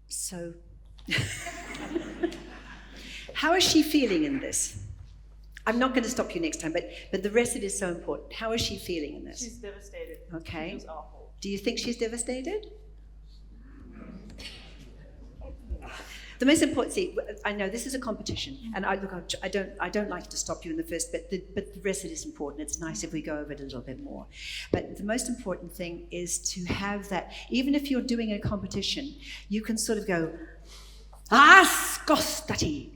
So, how is she feeling in this? I'm not going to stop you next time, but the rest of it is so important. How is she feeling in this? She's devastated. Okay. She feels awful. Do you think she's devastated? The most important, see, I know this is a competition, and I don't like to stop you in the first bit, but the rest of it is important. It's nice if we go over it a little bit more. But the most important thing is to have that, even if you're doing a competition, you can sort of go, scostati.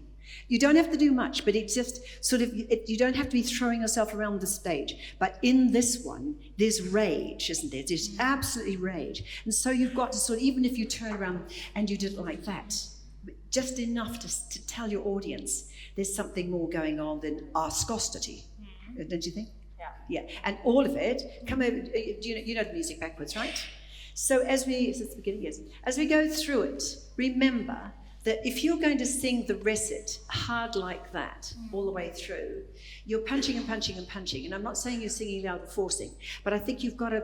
You don't have to do much, but it's just sort of, you don't have to be throwing yourself around the stage. But in this one, there's rage, isn't there? There's absolutely rage. And so you've got to sort of, even if you turn around and you did it like that, just enough to tell your audience there's something more going on than scostati, don't you think? Yeah. Yeah, and all of it, come over, you know the music backwards, right? So as we go through it, remember that if you're going to sing the recit hard like that all the way through, you're punching and punching and punching. And I'm not saying you're singing loud and forcing, but I think you've got to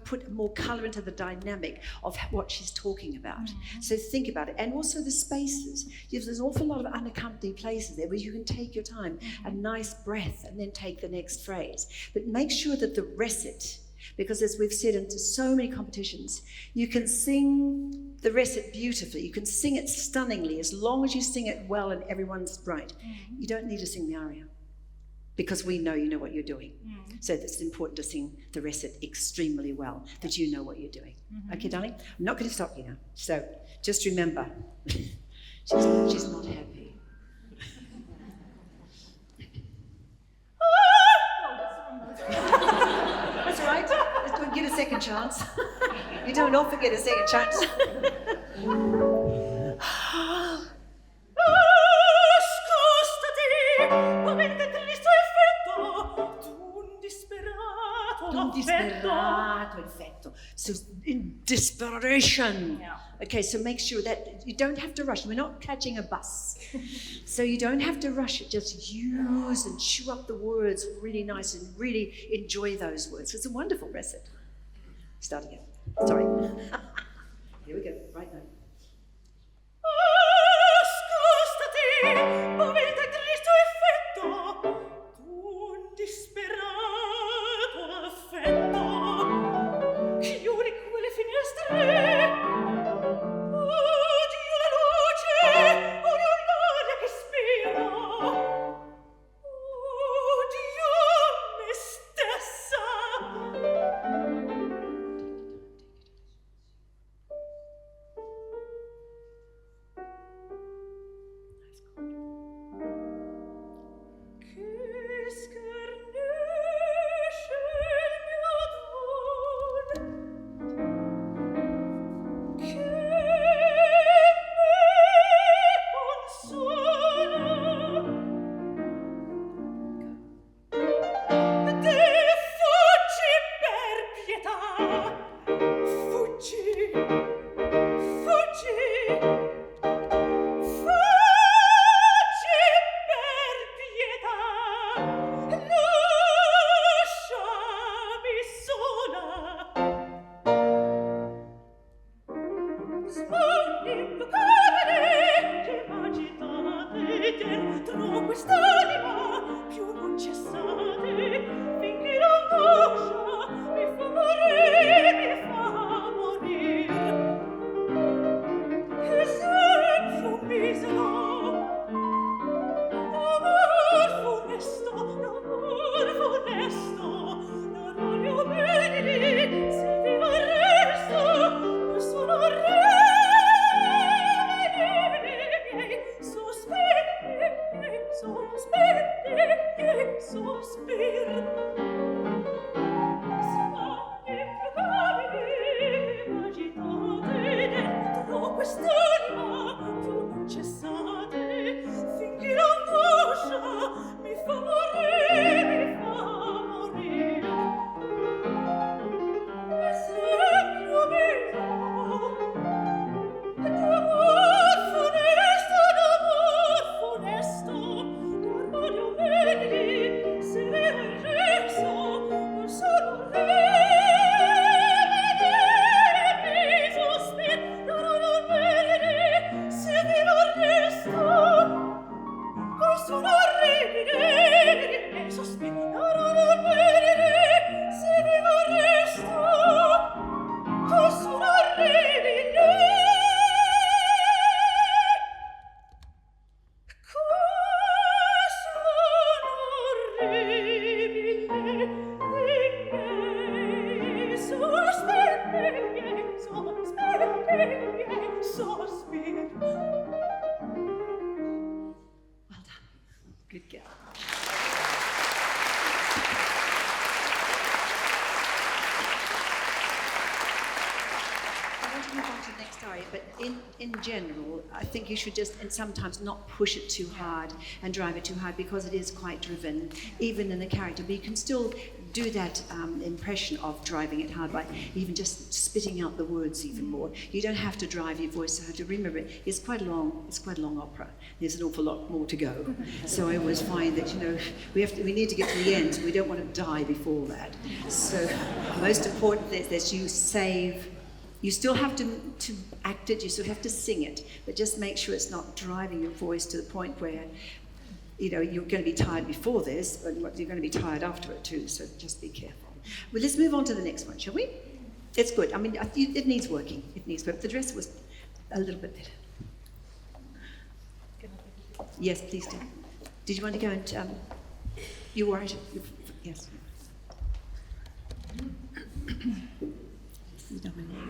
put more colour into the dynamic of what she's talking about. Mm-hmm. So think about it. And also the spaces. There's an awful lot of unaccompanied places there where you can take your time, a nice breath, and then take the next phrase. But make sure that the recit, because as we've said in so many competitions, you can sing the recit beautifully, you can sing it stunningly, as long as you sing it well and everyone's right. Mm-hmm. You don't need to sing the aria, because we know you know what you're doing. Mm-hmm. So it's important to sing the recit extremely well, that you know what you're doing. Mm-hmm. Okay, darling? I'm not going to stop you now. So just remember, she's not happy. That's right. Let's get a second chance. You don't often get a second chance. Disperato effetto. So in desperation. Yeah. Okay, so make sure that you don't have to rush. We're not catching a bus. So you don't have to rush it. Just use and chew up the words really nice and really enjoy those words. It's a wonderful recit. Start again. Sorry. Here we go. Right now. Sorry, but in general, I think you should just, and sometimes not push it too hard and drive it too hard, because it is quite driven, even in the character. But you can still do that impression of driving it hard by even just spitting out the words even more. You don't have to drive your voice so hard. To remember, it's quite a long opera. There's an awful lot more to go. So I always find that, we need to get to the end, so we don't want to die before that. So most important is that you save. You still have to act it, you still have to sing it, but just make sure it's not driving your voice to the point where, you're going to be tired before this, but you're going to be tired after it too, so just be careful. Well, let's move on to the next one, shall we? It's good. I mean, it needs working. It needs work. The dress was a little bit better. Yes, please do. Did you want to go and, you were right? Yes. Idomeneo.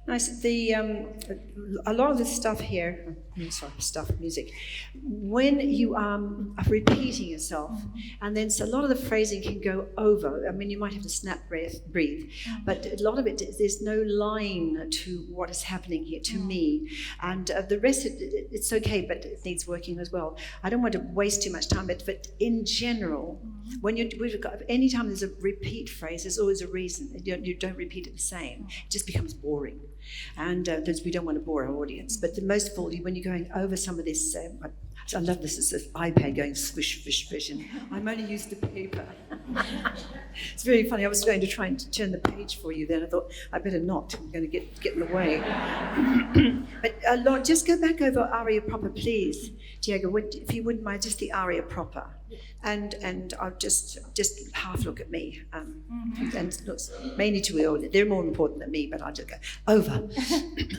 Nice. A lot of this stuff here, music. When you are repeating yourself, and then so a lot of the phrasing can go over. I mean, you might have to breathe, but a lot of it, there's no line to what is happening here, to me. And the rest, it's okay, but it needs working as well. I don't want to waste too much time, but in general, any time there's a repeat phrase, there's always a reason. You don't repeat it the same. It just becomes boring. And we don't want to bore our audience. But most of all, when you're going over some of this, I love this, it's this iPad going swish, swish, swish, and I'm only used to paper. It's very funny. I was going to try and turn the page for you then. I thought, I better not. I'm going to get in the way. But just go back over aria proper, please. Diego, if you wouldn't mind, just the aria proper. And I'll just half look at me. And look, mainly to you, they're more important than me, but I'll just go over,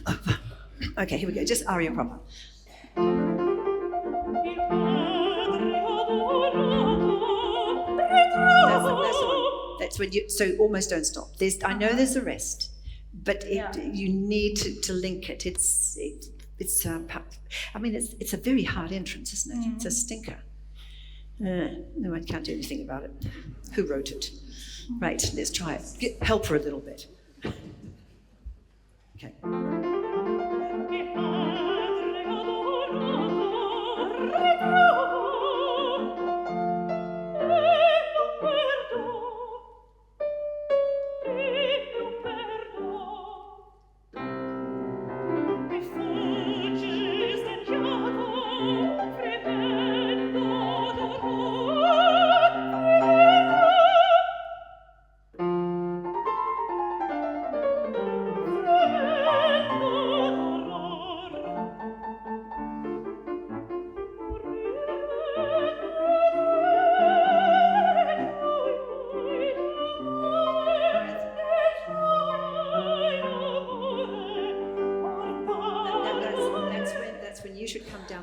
over. Okay, here we go, just aria proper. That's when you, so almost don't stop. I know there's a rest, but you need to link it. It's a very hard entrance, isn't it? It's a stinker. No, I can't do anything about it. Who wrote it? Right, let's try it. Help her a little bit. Okay.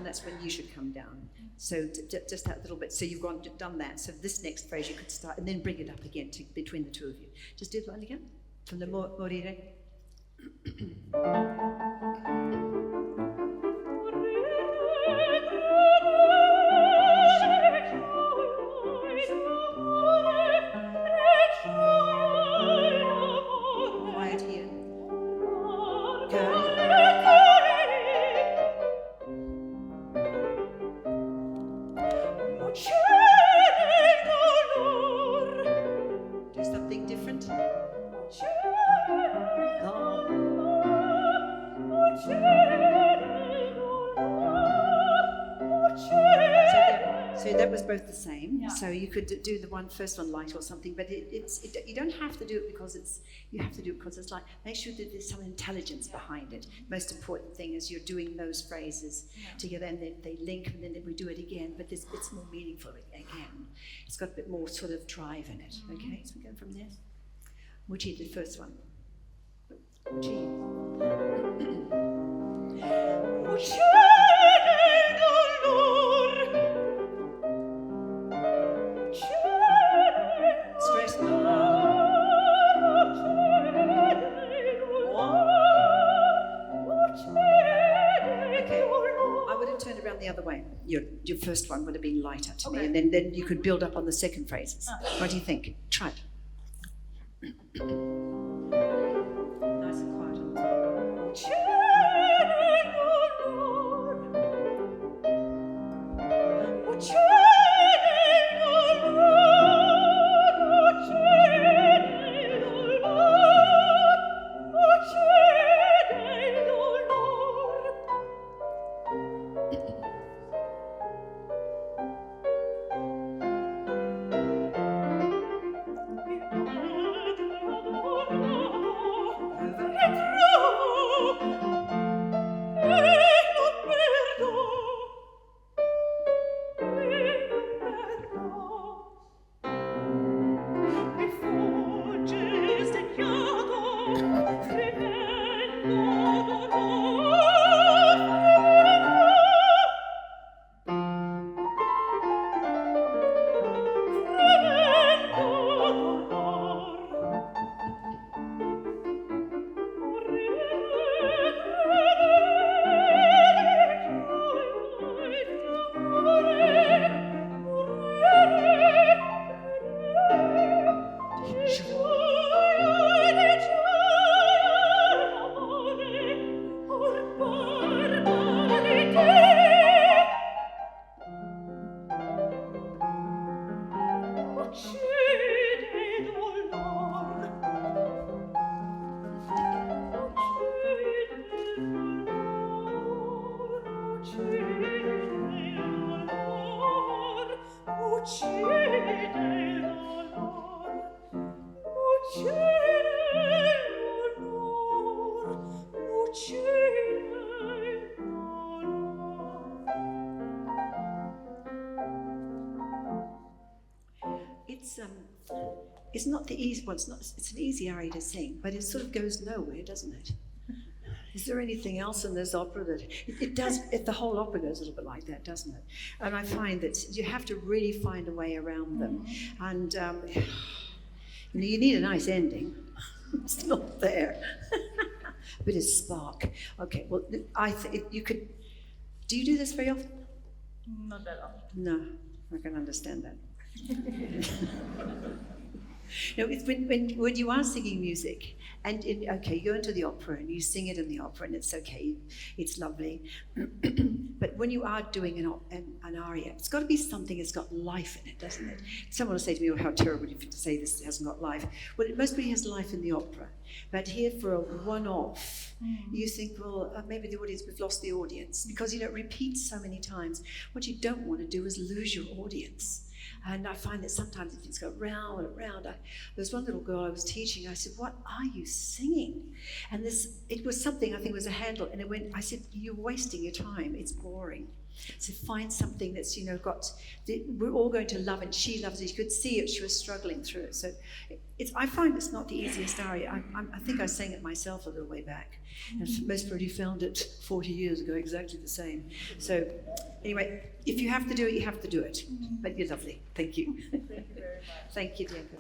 That's when you should come down. So just that little bit. So you've done that. So this next phrase you could start and then bring it up again between the two of you. Just do that again. From the morire. Quiet here. Go. So that was both the same. Yeah. So you could do the first one light or something, but you don't have to do it because you have to do it because it's like, make sure that there's some intelligence behind it. Most important thing is you're doing those phrases together and then they link and then we do it again, but it's more meaningful again. It's got a bit more sort of drive in it. Okay, so we go from there. Muchi, the first one. Muchi. Muchi. Stress the Okay, I would have turned around the other way. Your first one would have been lighter to me, and then you could build up on the second phrases. What do you think? Try it. Nice and quiet on the top. It's not the easy one. It's an easy aria to sing, but it sort of goes nowhere, doesn't it? Is there anything else in this opera that it does? The whole opera goes a little bit like that, doesn't it? And I find that you have to really find a way around them, and you need a nice ending. It's not there. A bit of spark. Okay. Well, I think you could. Do you do this very often? Not that often. No, I can understand that. No, it's when you are singing music, and you go into the opera and you sing it in the opera, and it's okay, it's lovely. But when you are doing an aria, it's got to be something that's got life in it, doesn't it? Someone will say to me, "Oh, how terrible you to say this hasn't got life." Well, mostly has life in the opera, but here for a one-off, you think, well, maybe the audience, we've lost the audience, because it repeats so many times. What you don't want to do is lose your audience. And I find that sometimes it just go round and round. There's one little girl I was teaching. I said, "What are you singing?" And it was something, I think it was a handle. And I said, "You're wasting your time. It's boring. So find something that's, we're all going to love it. She loves it." You could see it. She was struggling through it. So I find it's not the easiest aria. I think I sang it myself a little way back. And most probably found it 40 years ago, exactly the same. So anyway, if you have to do it, you have to do it. But you're lovely. Thank you. Thank you very much. Thank you, Diego.